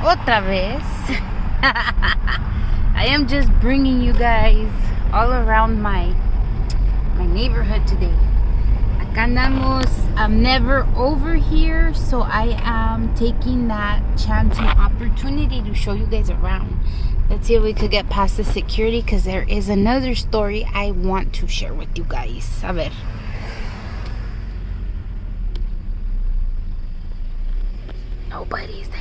Otra vez. I am just bringing you guys all around my neighborhood today. Acá andamos. I'm never over here, so I am taking that chance and opportunity to show you guys around. Let's see if we could get past the security, because there is another story I want to share with you guys. A ver. Nobody's there.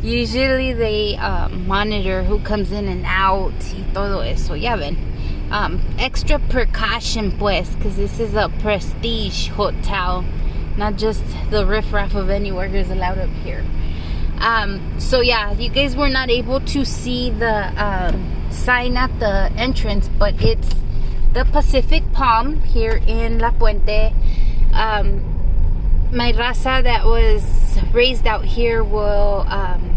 Usually they monitor who comes in and out y todo eso. Ya ven. Extra precaution pues, because this is a prestige hotel, not just the riffraff of anywhere is allowed up here. So yeah, you guys were not able to see the sign at the entrance, but it's the Pacific Palm here in La Puente. My raza that was raised out here will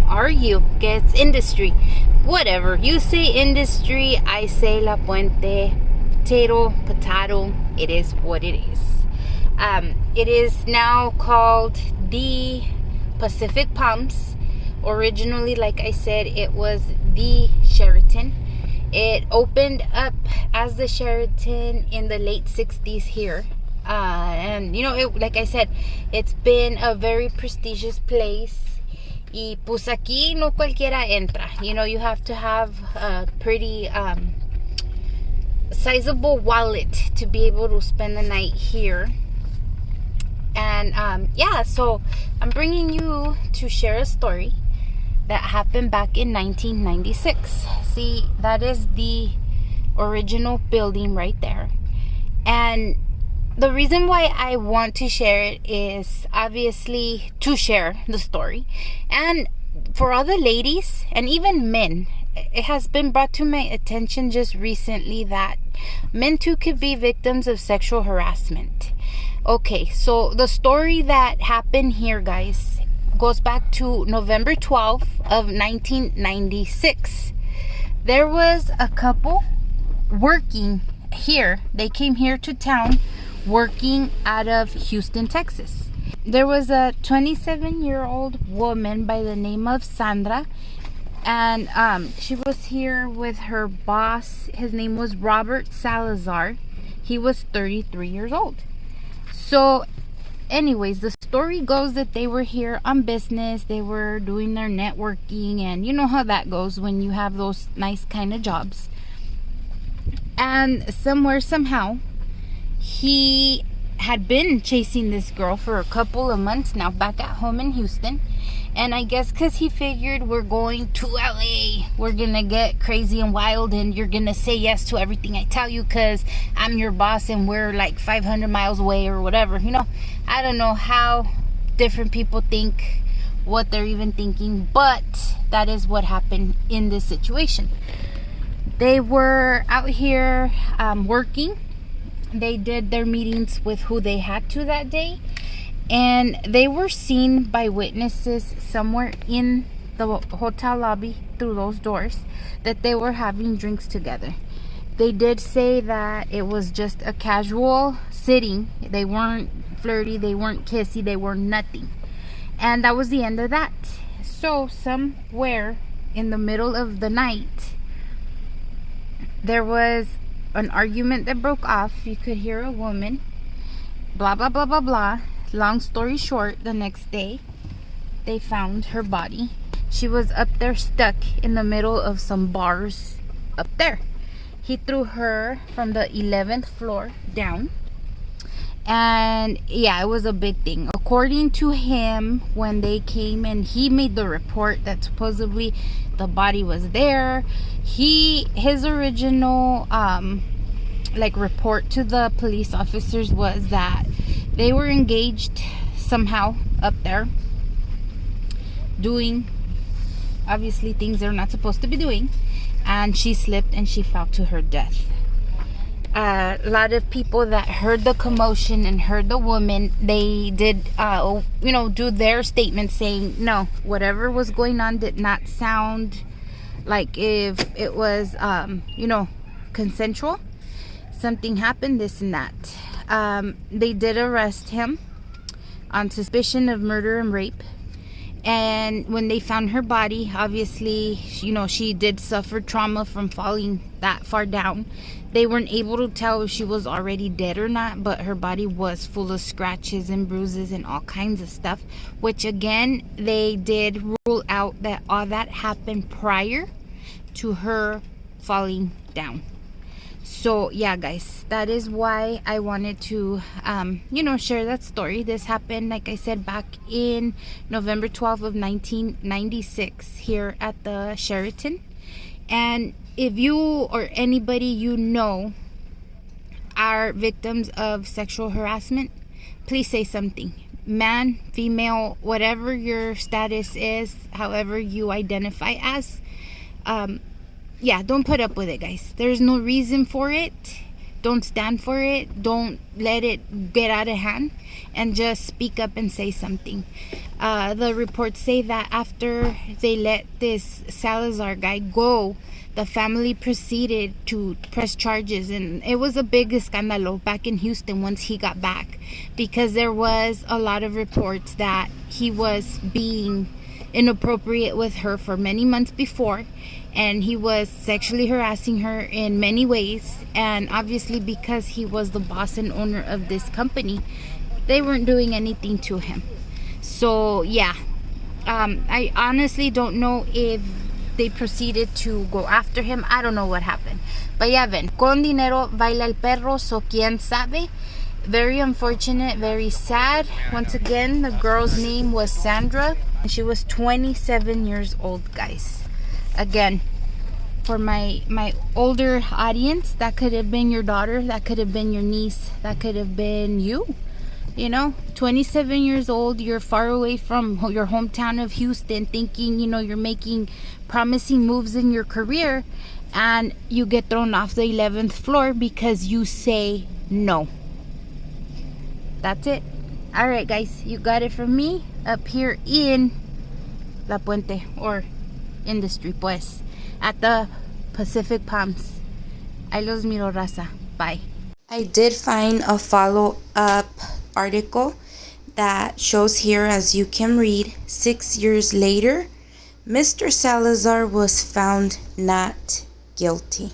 argue que it's industry. Whatever, you say industry, I say La Puente. Potato, it is what it is. It is now called the Pacific Palms. Originally, like I said, it was the Sheraton. It opened up as the Sheraton in the late 60s here. And you know, like I said, it's been a very prestigious place. Y pues aquí no cualquiera entra. You know, you have to have a pretty sizable wallet to be able to spend the night here. And yeah, so I'm bringing you to share a story that happened back in 1996. See, that is the original building right there. And the reason why I want to share it is obviously to share the story. And for all the ladies and even men, it has been brought to my attention just recently that men too could be victims of sexual harassment. Okay, so the story that happened here, guys, goes back to November 12th of 1996. There was a couple working here. They came here to town working out of Houston, Texas. There was a 27-year-old woman by the name of Sandra, and she was here with her boss. His name was Robert Salazar. He was 33 years old. So anyways, the story goes that they were here on business. They were doing their networking, and you know how that goes when you have those nice kind of jobs. And somehow he had been chasing this girl for a couple of months now back at home in Houston. And I guess because he figured, we're going to LA, we're gonna get crazy and wild, and you're gonna say yes to everything I tell you because I'm your boss and we're like 500 miles away or whatever. You know, I don't know how different people think, what they're even thinking, but that is what happened in this situation. They were out here working. They did their meetings with who they had to that day, and they were seen by witnesses somewhere in the hotel lobby through those doors that they were having drinks together. They did say that it was just a casual sitting. They weren't flirty, they weren't kissy, they were nothing. And that was the end of that. So somewhere in the middle of the night, there was an argument that broke off. You could hear a woman, blah blah blah blah blah. Long story short, the next day they found her body. She was up there stuck in the middle of some bars up there. He threw her from the 11th floor down, and yeah, it was a big thing. According to him, when they came and he made the report that supposedly the body was there, his original report to the police officers was that they were engaged somehow up there doing obviously things they're not supposed to be doing, and she slipped and she fell to her death. A lot of people that heard the commotion and heard the woman, they did do their statement saying no, whatever was going on did not sound like if it was consensual. Something happened, this and that. They did arrest him on suspicion of murder and rape. And when they found her body, obviously, you know, she did suffer trauma from falling that far down. They weren't able to tell if she was already dead or not, but her body was full of scratches and bruises and all kinds of stuff, which again, they did rule out that all that happened prior to her falling down. So yeah, guys, that is why I wanted to you know, share that story. This happened, like I said, back in November 12th of 1996 here at the Sheraton. And if you or anybody you know are victims of sexual harassment, please say something. Man, female, whatever your status is, however you identify as, yeah, don't put up with it, guys. There's no reason for it. Don't stand for it. Don't let it get out of hand, and just speak up and say something. The reports say that after they let this Salazar guy go, the family proceeded to press charges, and it was a big escándalo back in Houston once he got back, because there was a lot of reports that he was being inappropriate with her for many months before, and he was sexually harassing her in many ways. And obviously, because he was the boss and owner of this company, they weren't doing anything to him. So yeah, I honestly don't know if they proceeded to go after him. I don't know what happened, but yeah, ven, con dinero baila el perro, so quién sabe. Very unfortunate, very sad. Once again, the girl's name was Sandra, and she was 27 years old, guys. Again, for my older audience, that could have been your daughter, that could have been your niece, that could have been you. You know, 27 years old, you're far away from your hometown of Houston, thinking, you know, you're making promising moves in your career, and you get thrown off the 11th floor because you say no. That's it. All right, guys, you got it from me up here in La Puente, or Industry, pues, at the Pacific Palms. I los miro, raza. Bye. I did find a follow-up article that shows here, as you can read, 6 years later, Mr. Salazar was found not guilty.